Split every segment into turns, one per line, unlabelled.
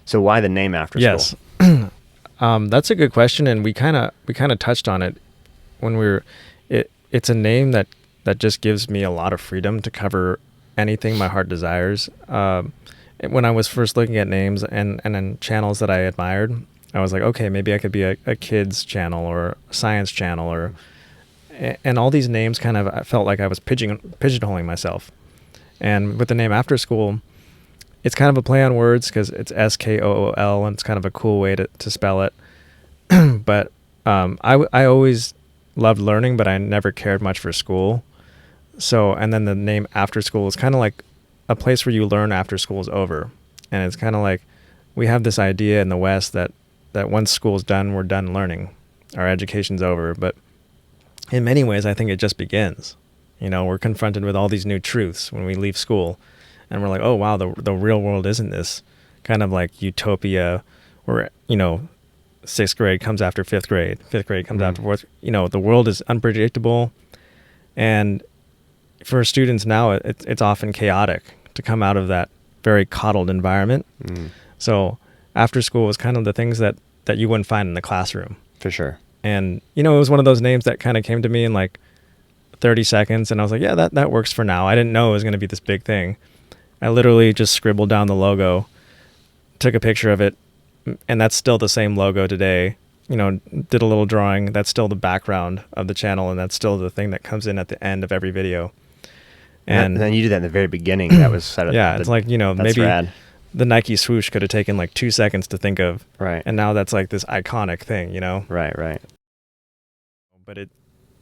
So why the name After Skool?
Yes. That's a good question, and we kind of touched on it when we were. It's a name that just gives me a lot of freedom to cover anything my heart desires. When I was first looking at names and then channels that I admired, I was like, okay, maybe I could be a kids channel or a science channel, and all these names kind of, I felt like I was pigeonholing myself. And with the name After Skool, it's kind of a play on words because it's Skool, and it's kind of a cool way to spell it. But I always loved learning, but I never cared much for school. So, and then the name After Skool is kind of like a place where you learn after school is over. And it's kind of like we have this idea in the West that once school's done, we're done learning. Our education's over. But in many ways, I think it just begins. We're confronted with all these new truths when we leave school. And we're like, oh, wow, the real world isn't this kind of like utopia where, sixth grade comes after fifth grade comes after fourth. The world is unpredictable. And for students now, it's often chaotic to come out of that very coddled environment. So After Skool was kind of the things that you wouldn't find in the classroom.
For sure.
And, it was one of those names that kind of came to me in like 30 seconds. And I was like, yeah, that works for now. I didn't know it was going to be this big thing. I literally just scribbled down the logo, took a picture of it, and that's still the same logo today. Did a little drawing. That's still the background of the channel, and that's still the thing that comes in at the end of every video.
And then you did that in the very beginning. That was set up.
Yeah, it's like, maybe
rad.
The Nike swoosh could have taken like 2 seconds to think of.
Right.
And now that's like this iconic thing,
Right.
But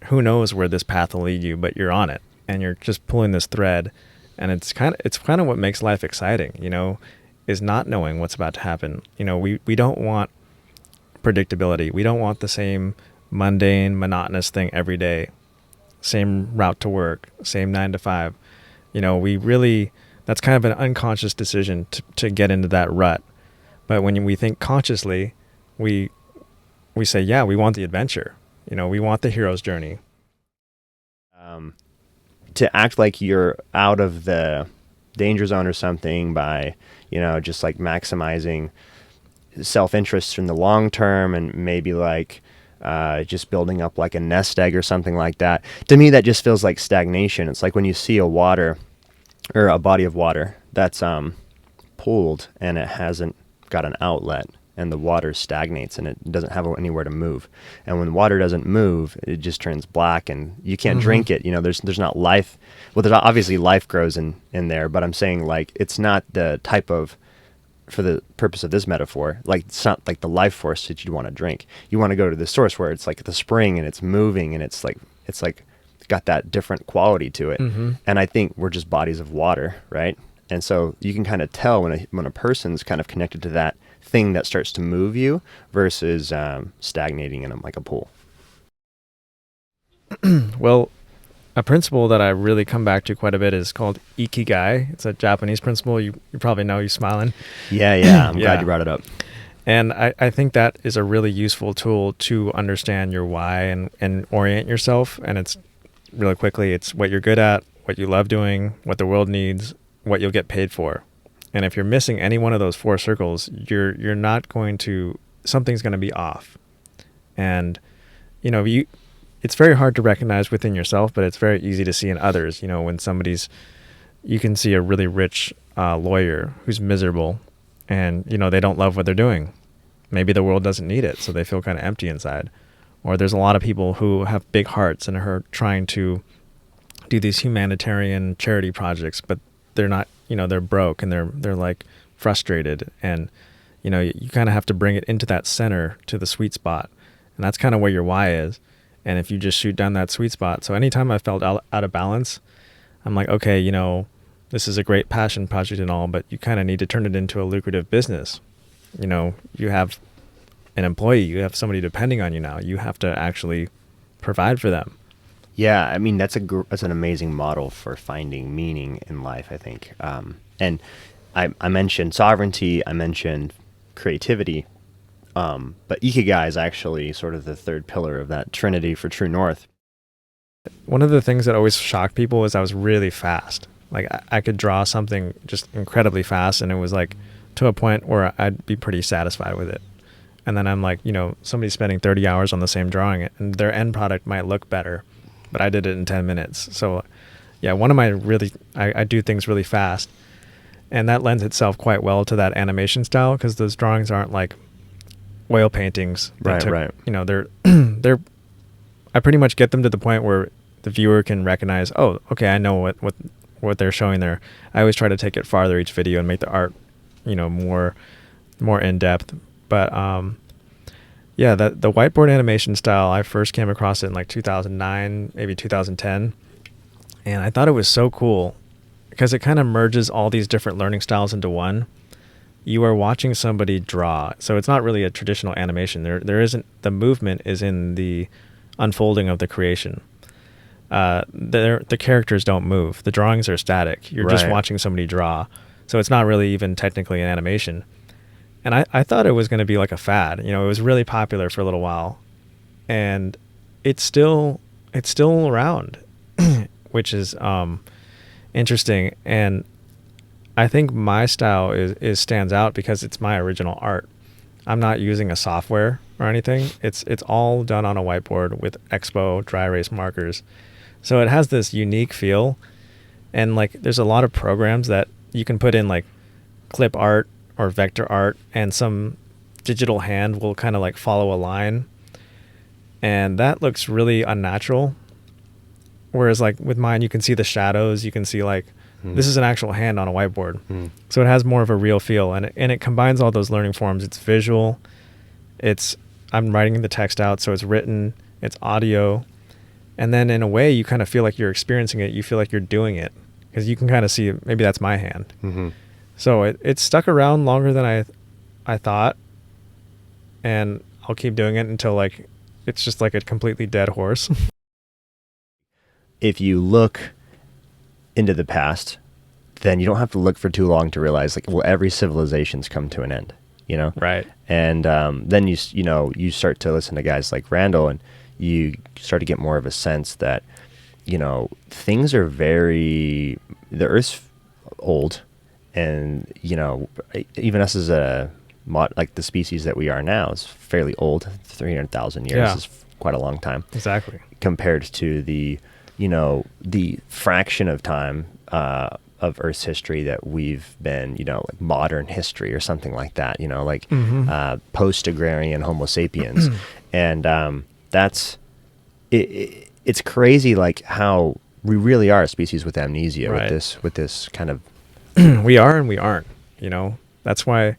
who knows where this path will lead you, but you're on it and you're just pulling this thread. And it's kind of what makes life exciting, is not knowing what's about to happen. We don't want predictability. We don't want the same mundane, monotonous thing every day. Same route to work, same 9 to 5. That's kind of an unconscious decision to get into that rut. But when we think consciously, we say, yeah, we want the adventure. We want the hero's journey.
To act like you're out of the danger zone or something by, just like maximizing self-interest in the long term and maybe like just building up like a nest egg or something like that. To me, that just feels like stagnation. It's like when you see a body of water that's pooled and it hasn't got an outlet, and the water stagnates and it doesn't have anywhere to move. And when water doesn't move, it just turns black and you can't drink it. There's not life. Well, there's obviously life grows in there, but I'm saying like it's not the type of, for the purpose of this metaphor, like it's not like the life force that you want to drink. You want to go to the source where it's like the spring and it's moving and it's like got that different quality to it. And I think we're just bodies of water, right? And so you can kind of tell when a person's kind of connected to that thing that starts to move you versus stagnating in like a pool.
Well, a principle that I really come back to quite a bit is called Ikigai. It's a Japanese principle. You probably know. You're smiling.
Yeah. I'm glad you brought it up.
And I think that is a really useful tool to understand your why and orient yourself. And it's really quickly, it's what you're good at, what you love doing, what the world needs, what you'll get paid for. And if you're missing any one of those 4 circles, you're not going to, something's going to be off. And, it's very hard to recognize within yourself, but it's very easy to see in others. When you can see a really rich lawyer who's miserable and, they don't love what they're doing. Maybe the world doesn't need it, so they feel kind of empty inside. Or there's a lot of people who have big hearts and are trying to do these humanitarian charity projects, but they're not, they're broke and they're like frustrated. And, you kind of have to bring it into that center to the sweet spot. And that's kind of where your why is. And if you just shoot down that sweet spot. So anytime I felt out of balance, I'm like, okay, this is a great passion project and all, but you kind of need to turn it into a lucrative business. You have an employee, you have somebody depending on you now. You have to actually provide for them.
Yeah, I mean, that's an amazing model for finding meaning in life, I think. And I mentioned sovereignty, I mentioned creativity, but Ikigai is actually sort of the third pillar of that trinity for True North.
One of the things that always shocked people is I was really fast. Like I could draw something just incredibly fast, and it was like to a point where I'd be pretty satisfied with it. And then I'm like, somebody's spending 30 hours on the same drawing, and their end product might look better, but I did it in 10 minutes. So yeah, one of my I do things really fast, and that lends itself quite well to that animation style, because those drawings aren't like oil paintings.
Right.
They're I pretty much get them to the point where the viewer can recognize, oh, okay, I know what they're showing there. I always try to take it farther each video and make the art, more in depth. But yeah, the whiteboard animation style, I first came across it in like 2009, maybe 2010, and I thought it was so cool because it kind of merges all these different learning styles into one. You are watching somebody draw, so it's not really a traditional animation. There isn't, the movement is in the unfolding of the creation. The characters don't move. The drawings are static. You're just watching somebody draw, so it's not really even technically an animation. And I thought it was going to be like a fad. It was really popular for a little while, and it's still around, which is interesting. And I think my style is stands out because it's my original art. I'm not using a software or anything. It's all done on a whiteboard with Expo dry erase markers. So it has this unique feel, and like there's a lot of programs that you can put in, like clip art or vector art, and some digital hand will kind of like follow a line, and that looks really unnatural. Whereas like with mine, you can see the shadows, you can see like this is an actual hand on a whiteboard. So it has more of a real feel, and it combines all those learning forms. It's visual, I'm writing the text out, so it's written, it's audio, and then in a way you kind of feel like you're experiencing it. You feel like you're doing it because you can kind of see, maybe that's my hand. So it stuck around longer than I thought, and I'll keep doing it until like it's just like a completely dead horse.
If you look into the past, then you don't have to look for too long to realize, like, well, every civilization's come to an end,
Right.
And then you start to listen to guys like Randall, and you start to get more of a sense that things are the Earth's old. And, even us as like the species that we are now is fairly old. 300,000 years is quite a long time.
Exactly.
Compared to the fraction of time of Earth's history that we've been, like modern history or something like that, post-agrarian Homo sapiens. And that's, it's crazy, like how we really are a species with amnesia, with this kind of,
we are and we aren't, that's why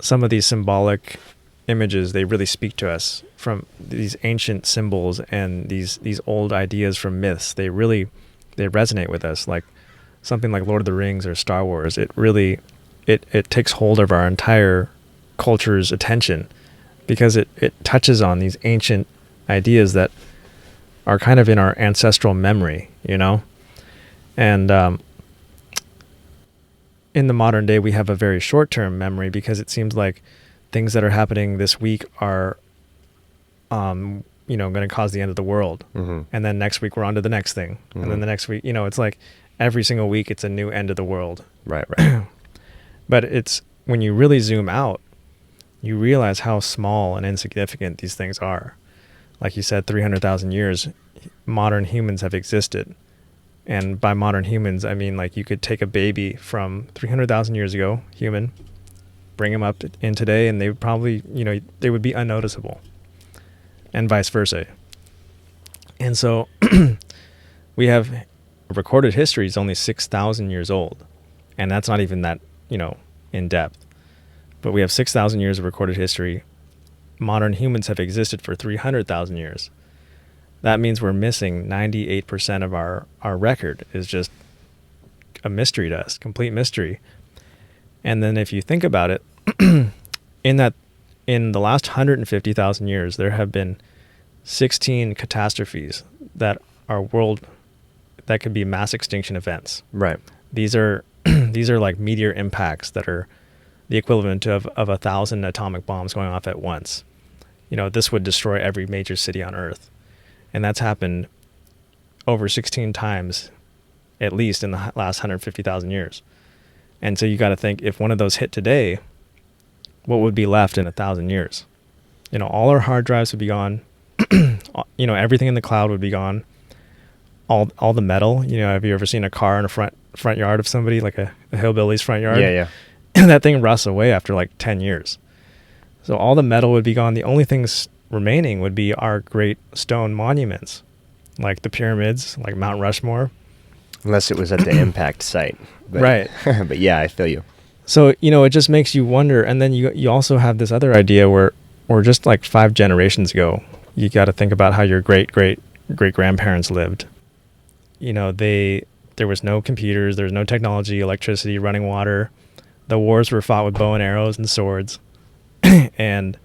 some of these symbolic images, they really speak to us, from these ancient symbols and these old ideas from myths. They resonate with us, like something like Lord of the Rings or Star Wars. It really it takes hold of our entire culture's attention because it touches on these ancient ideas that are kind of in our ancestral memory, and in the modern day, we have a very short-term memory because it seems like things that are happening this week are, going to cause the end of the world. And then next week we're on to the next thing. And then the next week, it's like every single week it's a new end of the world.
Right.
But it's when you really zoom out, you realize how small and insignificant these things are. Like you said, 300,000 years, modern humans have existed. And by modern humans, I mean, like, you could take a baby from 300,000 years ago, human, bring him up in today, and they would probably, they would be unnoticeable, and vice versa. And so we have recorded history is only 6,000 years old, and that's not even that, in depth. But we have 6,000 years of recorded history. Modern humans have existed for 300,000 years. That means we're missing 98% of our record is just a mystery to us, complete mystery. And then if you think about it, in the last 150,000 years, there have been 16 catastrophes that could be mass extinction events.
Right.
These are like meteor impacts that are the equivalent of 1,000 atomic bombs going off at once. This would destroy every major city on Earth. And that's happened over 16 times, at least in the last 150,000 years. And so you got to think, if one of those hit today, what would be left in 1,000 years? All our hard drives would be gone. Everything in the cloud would be gone. All the metal. Have you ever seen a car in a front yard of somebody, like a hillbilly's front yard?
Yeah.
And that thing rusts away after like 10 years. So all the metal would be gone. The only things remaining would be our great stone monuments, like the pyramids, like Mount Rushmore. Unless
it was at the impact site. But,
right.
But yeah, I feel you.
So, it just makes you wonder. And then you also have this other idea where just like 5 generations ago, you got to think about how your great-great-great-grandparents lived. There was no computers, there was no technology, electricity, running water. The wars were fought with bow and arrows and swords. And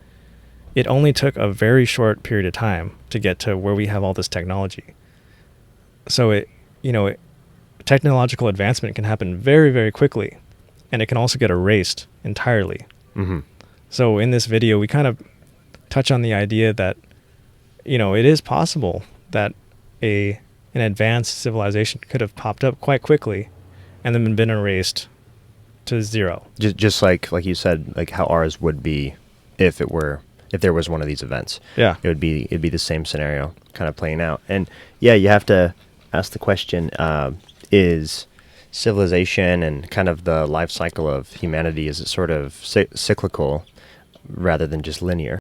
it only took a very short period of time to get to where we have all this technology. So technological advancement can happen very, very quickly, and it can also get erased entirely.
Mm-hmm.
So in this video, we kind of touch on the idea that, it is possible that an advanced civilization could have popped up quite quickly and then been erased to zero.
Just like you said, like how ours would be if there was one of these events.
Yeah.
It'd be the same scenario kind of playing out. And yeah, you have to ask the question, is civilization and kind of the life cycle of humanity, is it sort of cyclical rather than just linear?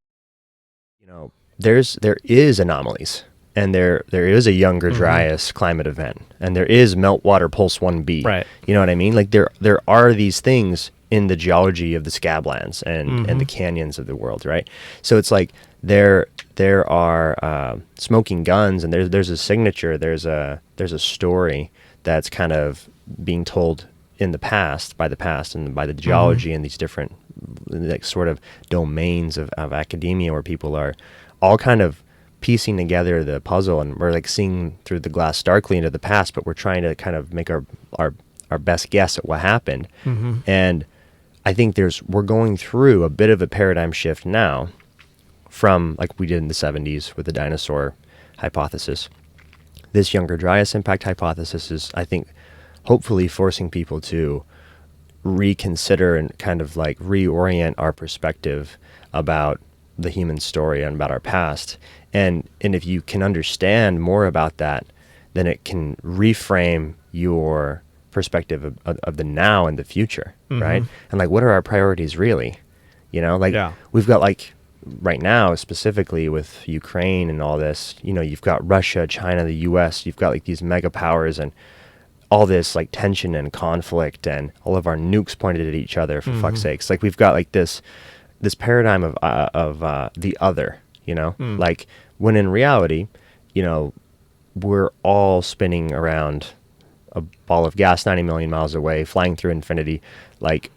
There is anomalies, and there is a Younger Dryas climate event, and there is meltwater pulse 1b.
Right.
You know what I mean? Like there are these things in the geology of the scablands and the canyons of the world, right? So it's like there are smoking guns, and there's a signature, there's a story that's kind of being told in the past and by the geology and these different like sort of domains of academia, where people are all kind of piecing together the puzzle, and we're like seeing through the glass darkly into the past, but we're trying to kind of make our best guess at what happened. And I think we're going through a bit of a paradigm shift now from like we did in the 70s with the dinosaur hypothesis. This Younger Dryas impact hypothesis is, I think, hopefully forcing people to reconsider and kind of like reorient our perspective about the human story and about our past. And if you can understand more about that, then it can reframe your perspective of the now and the future, right? And like, what are our priorities really? We've got like right now, specifically with Ukraine and all this, you've got Russia, China, the US, you've got like these mega powers and all this like tension and conflict and all of our nukes pointed at each other, for fuck's sakes. Like we've got like this paradigm of the other, like when in reality, we're all spinning around a ball of gas 90 million miles away, flying through infinity, like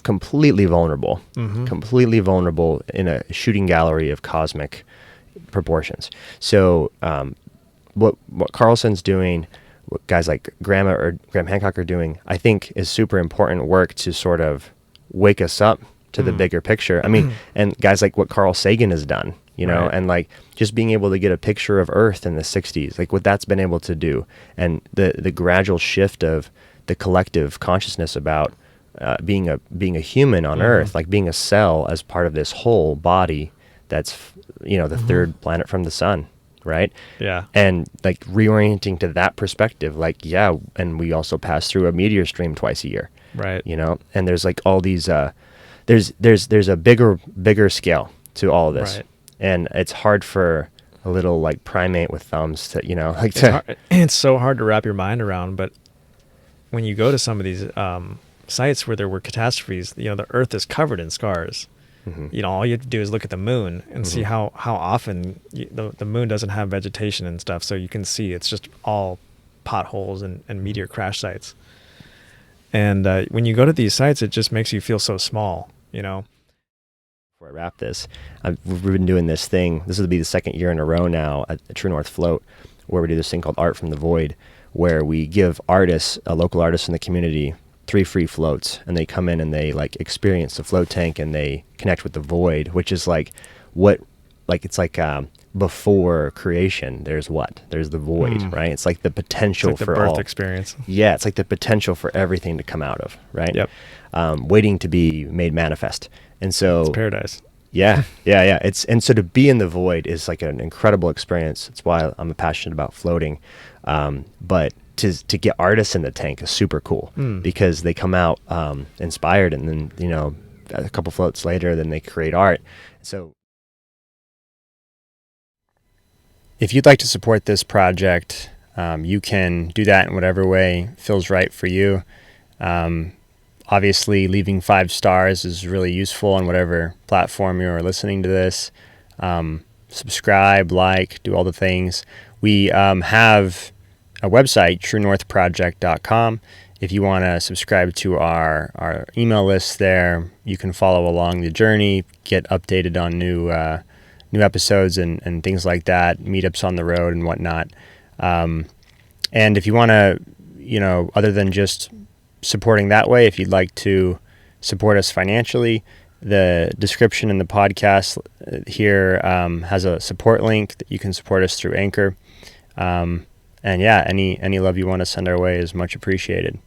completely vulnerable in a shooting gallery of cosmic proportions. So what Carlson's doing, what guys like Graham Hancock are doing, I think is super important work to sort of wake us up to the bigger picture. I mean, and guys like what Carl Sagan has done,
Right.
and like just being able to get a picture of Earth in the 60s, like what that's been able to do, and the gradual shift of the collective consciousness about being a human on Earth, like being a cell as part of this whole body that's, the third planet from the sun, right?
Yeah.
And like reorienting to that perspective, like, yeah, and we also pass through a meteor stream twice a year.
Right.
And there's like all these, there's a bigger scale to all of this.
Right.
And it's hard for a little like primate with thumbs to,
it's so hard to wrap your mind around, but when you go to some of these sites where there were catastrophes, the Earth is covered in scars. All you have to do is look at the moon and see how often the moon doesn't have vegetation and stuff. So you can see it's just all potholes and meteor crash sites. And when you go to these sites, it just makes you feel so small,
Before I wrap this, we've been doing this thing. This will be the second year in a row now at the True North Float, where we do this thing called Art from the Void, where we give local artists in the community 3 free floats, and they come in and they like experience the float tank and they connect with the void, which is like what like it's like before creation, there's the void, right? It's like the potential
It's like
for
the birth
all
experience.
Yeah, it's like the potential for everything to come out of, right?
Yep.
Waiting to be made manifest. And so
It's paradise.
yeah. And so to be in the void is like an incredible experience. That's why I'm passionate about floating. But to get artists in the tank is super cool because they come out inspired, and then, you know, a couple floats later, then they create art. So if you'd like to support this project, you can do that in whatever way feels right for you. Obviously, leaving 5 stars is really useful on whatever platform you're listening to this. Subscribe, like, do all the things. We have a website, truenorthproject.com. If you want to subscribe to our email list there, you can follow along the journey, get updated on new episodes and things like that, meetups on the road and whatnot. And if you want to, you know, other than just supporting that way, if you'd like to support us financially, the description in the podcast here has a support link that you can support us through Anchor. And yeah, any love you want to send our way is much appreciated.